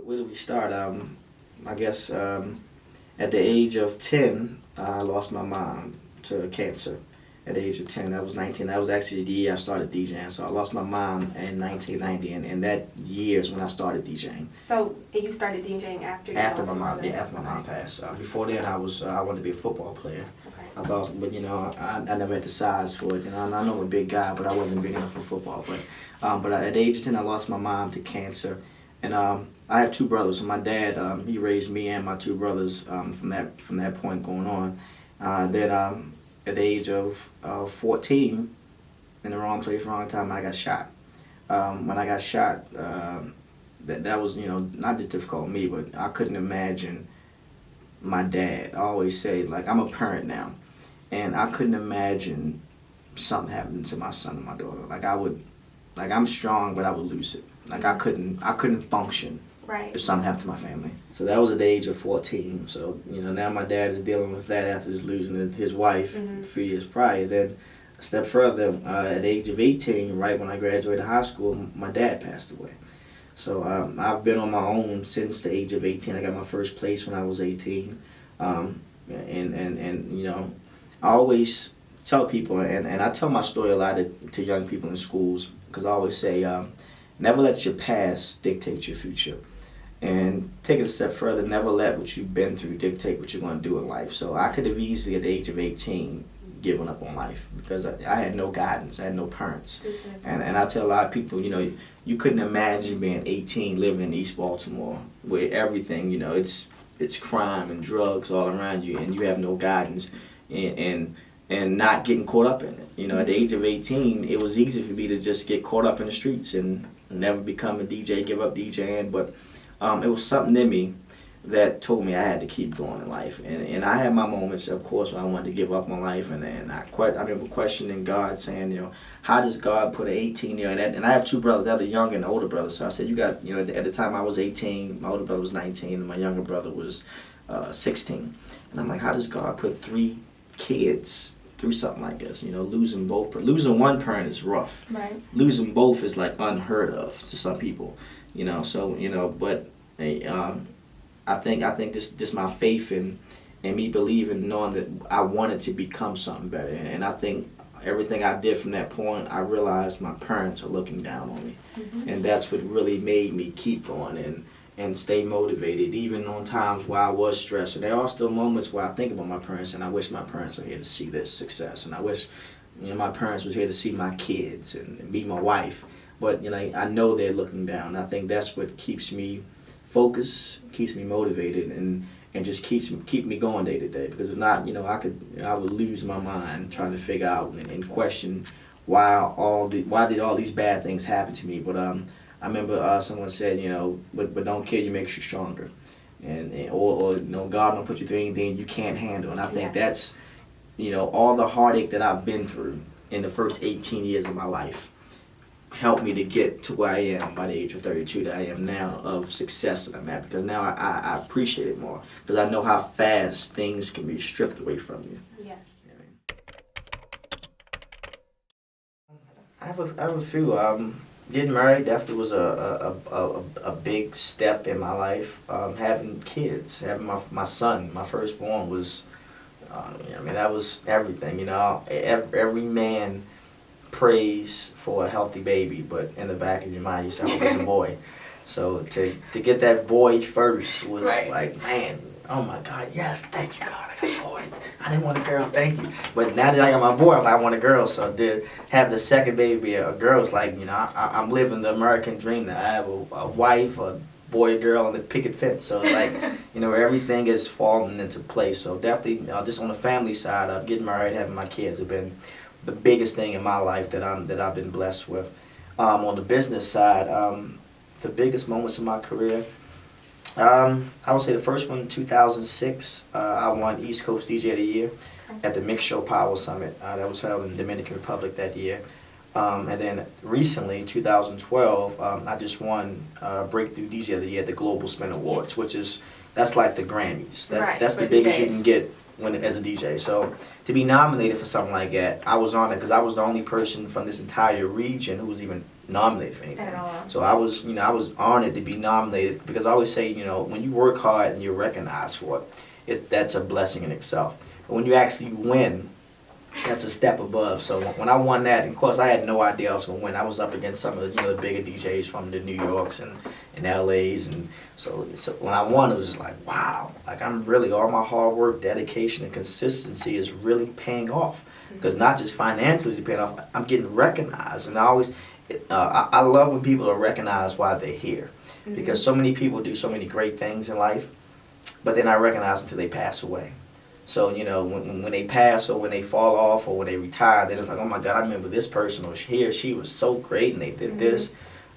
where did we start? I guess at the age of 10, I lost my mom to cancer. At the age of 10, I was 19. That was actually the year I started DJing. So I lost my mom in 1990, and that year is when I started DJing. So you started DJing after you After lost my your mom, mother? yeah, after my mom passed. Before then, I wanted to be a football player. Okay. I thought, but I never had the size for it. I know I'm a big guy, but I wasn't big enough for football. But at the age of 10, I lost my mom to cancer, and I have two brothers. So my dad, he raised me and my two brothers from that point going on. Then at the age of 14, in the wrong place, wrong time, I got shot. When I got shot, that was not just difficult for me, but I couldn't imagine my dad. I always say, like, I'm a parent now, and I couldn't imagine something happening to my son and my daughter. Like I'm strong, but I would lose it. Like I couldn't function Right. if something happened to my family. So that was at the age of 14. So now my dad is dealing with that after just losing his wife a few years prior. Then a step further, at the age of 18, right when I graduated high school, my dad passed away. So I've been on my own since the age of 18. I got my first place when I was 18. And I always tell people, and I tell my story a lot to young people in schools, because I always say, never let your past dictate your future. And take it a step further, never let what you've been through dictate what you're going to do in life. So I could have easily, at the age of 18, given up on life because I had no guidance, I had no parents. And I tell a lot of people, you couldn't imagine being 18 living in East Baltimore where everything, it's crime and drugs all around you and you have no guidance and not getting caught up in it. At the age of 18, it was easy for me to just get caught up in the streets and never become a DJ, give up DJing, but it was something in me that told me I had to keep going in life. And I had my moments, of course, when I wanted to give up on life. And I remember questioning God, saying, how does God put an 18-year-old, and I have two brothers, I have a younger and an older brother. So I said, at the time I was 18, my older brother was 19, and my younger brother was 16. And I'm like, how does God put three kids through something like this? Losing losing one parent is rough. Right. Losing both is like unheard of to some people. But I think this my faith and me believing, knowing that I wanted to become something better. And I think everything I did from that point, I realized my parents are looking down on me. And that's what really made me keep going and stay motivated, even on times where I was stressed. And there are still moments where I think about my parents and I wish my parents were here to see this success. And I wish my parents was here to see my kids and be my wife. But I know they're looking down. I think that's what keeps me focused, keeps me motivated, and just keep me going day to day. Because if not, I would lose my mind trying to figure out and question why did all these bad things happen to me. But I remember someone said, but don't kill you, makes you stronger, or God don't put you through anything you can't handle. And I think that's all the heartache that I've been through in the first 18 years of my life helped me to get to where I am by the age of 32 that I am now, of success that I'm at, because now I appreciate it more because I know how fast things can be stripped away from you. Yes. I have a few. Getting married definitely was a big step in my life. Having kids, having my son, my firstborn was, that was everything. Every man prays for a healthy baby, but in the back of your mind you say, I hope it's a boy. So to get that boy first was like, man, oh my God, yes, thank you God, I got a boy. I didn't want a girl, thank you. But now that I got my boy, I want a girl. So to have the second baby be a girl is like, I'm living the American dream now. I have a wife, a boy, a girl, and the picket fence. So like, everything is falling into place. So definitely, just on the family side of getting married, having my kids have been the biggest thing in my life that I've been blessed with. On the business side, the biggest moments in my career, I would say the first one in 2006, I won East Coast DJ of the Year at the Mix Show Power Summit that was held in the Dominican Republic that year. And then recently, 2012, I just won Breakthrough DJ of the Year at the Global Spin Awards, that's like the Grammys. That's the biggest you can get as a DJ. So to be nominated for something like that, I was honored because I was the only person from this entire region who was even nominated for anything. At all. So I was, I was honored to be nominated because I always say, when you work hard and you're recognized for it, that's a blessing in itself. But when you actually win, that's a step above. So when I won that, of course, I had no idea I was going to win. I was up against some of the, the bigger DJs from the New Yorks and LAs, and so when I won, it was just like, wow, like I'm really, all my hard work, dedication, and consistency is really paying off. Because not just financially is it paying off, I'm getting recognized, and I love when people are recognized while they're here, because so many people do so many great things in life, but they're not recognized until they pass away. So, when they pass or when they fall off or when they retire, they're just like, oh my God, I remember this person, or he or she was so great and they did this,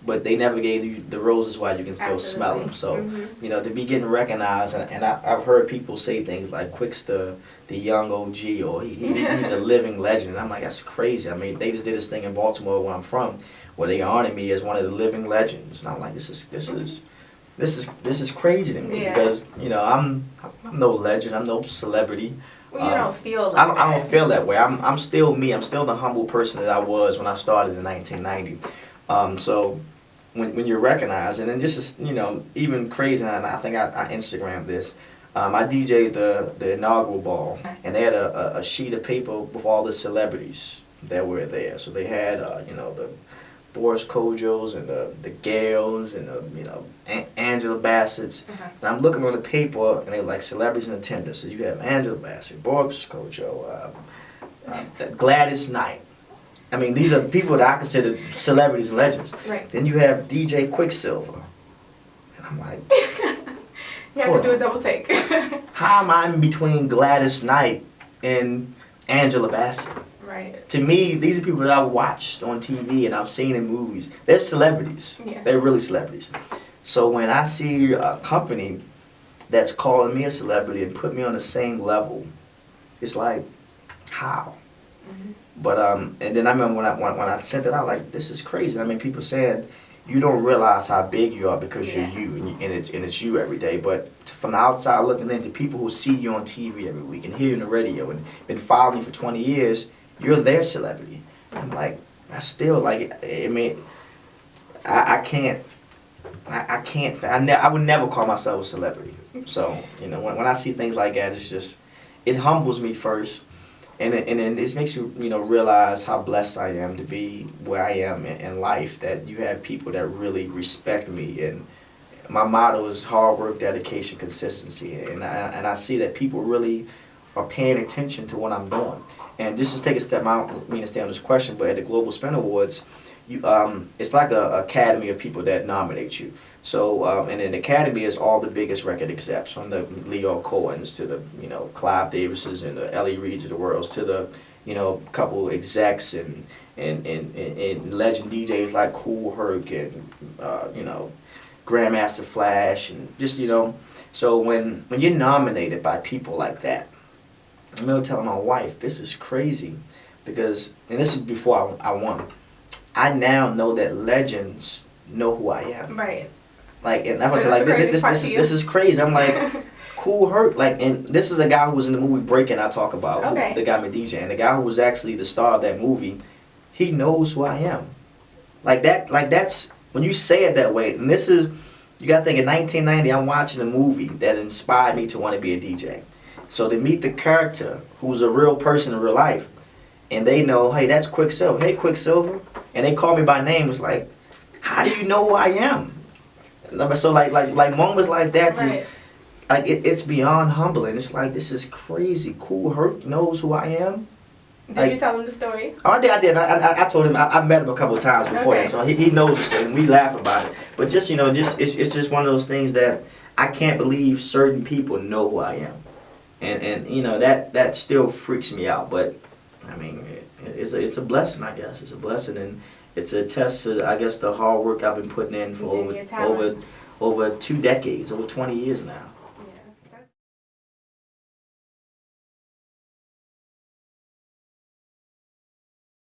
but they never gave you the roses while you can still smell them. So, to be getting recognized, and I've heard people say things like Quicksilva, the young OG, or he's a living legend. And I'm like, that's crazy. I mean, they just did this thing in Baltimore where I'm from, where they honored me as one of the living legends. And I'm like, this is crazy to me, because I'm no legend, I'm no celebrity. Well, you don't feel like I don't feel that way. I'm still me. I'm still the humble person that I was when I started in 1990. So when you're recognized, and then just as, even crazy, and I think I Instagrammed this. I DJ'd the inaugural ball, and they had a sheet of paper with all the celebrities that were there. So they had the Boris Kojos and the Gales and Angela Bassett's. And I'm looking on the paper, and they were like celebrities in attendance. So you have Angela Bassett, Boris Kojo, Gladys Knight. I mean, these are people that I consider celebrities and legends. Right. Then you have DJ Quicksilva, and I'm like, you have to do a double take. how am I in between Gladys Knight and Angela Bassett? Right. To me, these are people that I've watched on TV and I've seen in movies. They're celebrities. Yeah. They're really celebrities. So when I see a company that's calling me a celebrity and put me on the same level, it's like, how? But and then I remember when I sent it out, like, this is crazy. I mean, people said you don't realize how big you are because you're you, and it's you every day. But from the outside looking in, to people who see you on TV every week and hear you on the radio and been following you for 20 years, you're their celebrity. I'm like, I still like. I mean, I would never call myself a celebrity. So when I see things like that, it's just, it humbles me first. And it makes you, realize how blessed I am to be where I am in life, that you have people that really respect me. And my motto is hard work, dedication, consistency. And I see that people really are paying attention to what I'm doing. And just to take a step, I don't mean to stay on this question, but at the Global Spin Awards, it's like a academy of people that nominate you. So, and an academy is all the biggest record execs, from the Leo Cohens to the, Clive Davises and the Ellie Reeds of the world, to the, couple execs and legend DJs like Kool Herc and, Grandmaster Flash, and just, so when you're nominated by people like that, I remember telling my wife, this is crazy, because, and this is before I won, I now know that legends know who I am. Right. Like, and I was like, this is crazy. I'm like, Kool Herc, like, and this is a guy who was in the movie Breaking I talk about, the guy with DJ, and the guy who was actually the star of that movie, he knows who I am. Like that's, when you say it that way, and this is, you gotta think, in 1990, I'm watching a movie that inspired me to want to be a DJ. So to meet the character who's a real person in real life, and they know, hey, that's Quicksilva. Hey, Quicksilva. And they call me by name. It's like, how do you know who I am? So like moments like that, just like it's beyond humbling. It's like, this is crazy. Kool Herc knows who I am. Did you tell him the story? Oh, I did. I told him. I met him a couple of times before that, so he knows the story, and we laugh about it. But just it's just one of those things that I can't believe certain people know who I am, and that still freaks me out. But I mean, it's a blessing, I guess. It's a blessing, and it's a test to, I guess, the hard work I've been putting in for over 2 decades, over 20 years now.